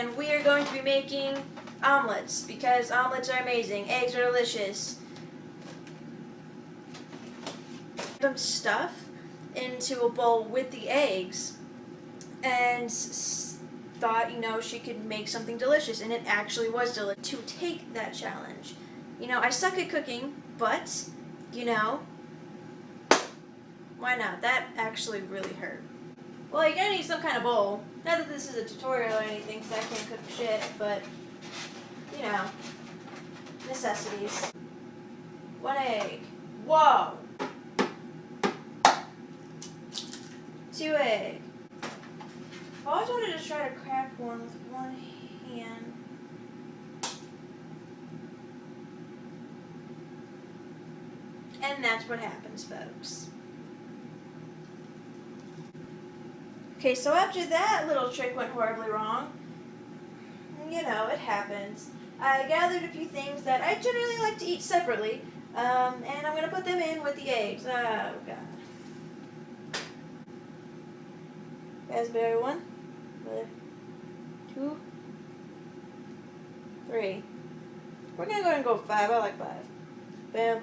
and we are going to be making omelets because omelets are amazing. Eggs are delicious. Some stuff into a bowl with the eggs and thought, she could make something delicious, and it actually was delicious. To take that challenge. I suck at cooking, but, why not? That actually really hurt. Well, you're gonna need some kind of bowl. Not that this is a tutorial or anything, because I can't cook shit, but, necessities. 1 egg. Whoa! 2 egg. I always wanted to try to crack one with one hand. And that's what happens, folks. Okay, so after that little trick went horribly wrong, it happens. I gathered a few things that I generally like to eat separately, and I'm going to put them in with the eggs. Oh, God. Raspberry 1, 2, 3. We're going to go ahead and go 5. I like 5. Bam.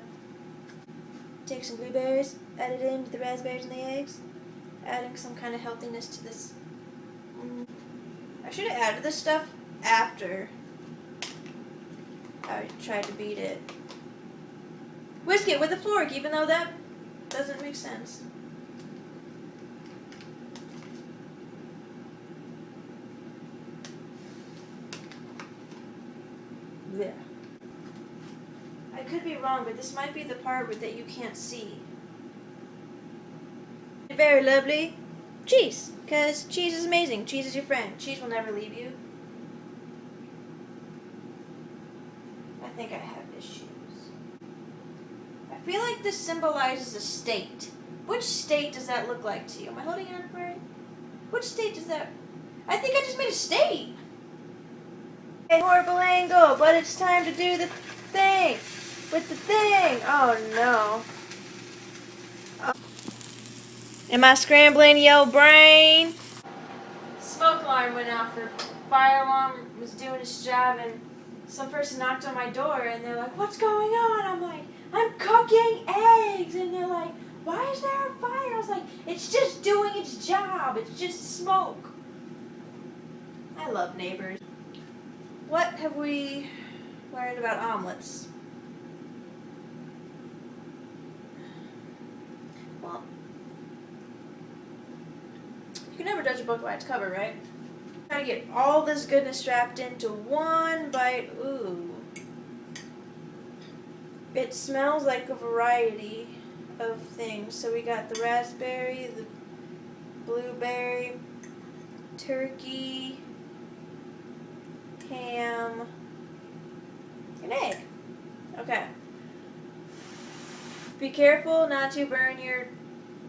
Take some blueberries, add it into the raspberries and the eggs, adding some kind of healthiness to this. I should have added this stuff after I tried to beat it. Whisk it with a fork, even though that doesn't make sense. Yeah. I could be wrong, but this might be the part that you can't see. Very lovely. Cheese, because cheese is amazing. Cheese is your friend. Cheese will never leave you. I think I have issues. I feel like this symbolizes a state. Which state does that look like to you? Am I holding it up right? Which state does that... I think I just made a state. A horrible angle, but it's time to do the thing. With the thing. Oh, no. Am I scrambling your brain? Smoke alarm went off. The fire alarm was doing its job, and some person knocked on my door, and they're like, "What's going on?" I'm like, "I'm cooking eggs." And they're like, "Why is there a fire?" I was like, "It's just doing its job. It's just smoke." I love neighbors. What have we learned about omelets? Well, you can never judge a book by its cover, right? Try to get all this goodness strapped into one bite. Ooh. It smells like a variety of things. So we got the raspberry, the blueberry, turkey, ham, and egg. Okay. Be careful not to burn your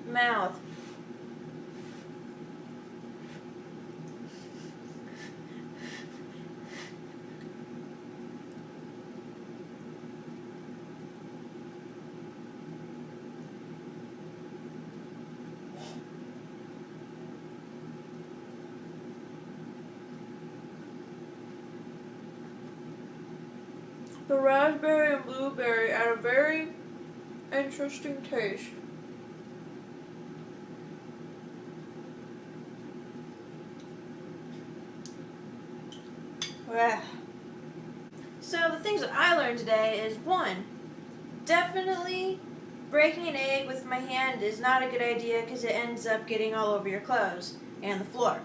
mouth. The raspberry and blueberry add a very interesting taste. So the things that I learned today is 1, definitely breaking an egg with my hand is not a good idea because it ends up getting all over your clothes and the floor.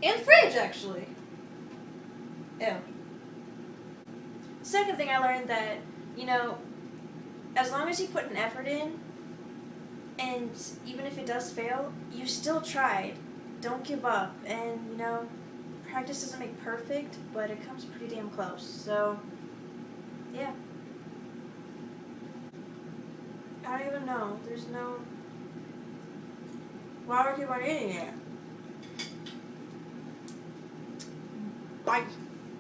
And the fridge, actually. Ew. Second thing I learned that, as long as you put an effort in, and even if it does fail, you still tried. Don't give up. And, practice doesn't make perfect, but it comes pretty damn close. So, yeah. I don't even know. There's no... Why would I keep on eating it? Bye.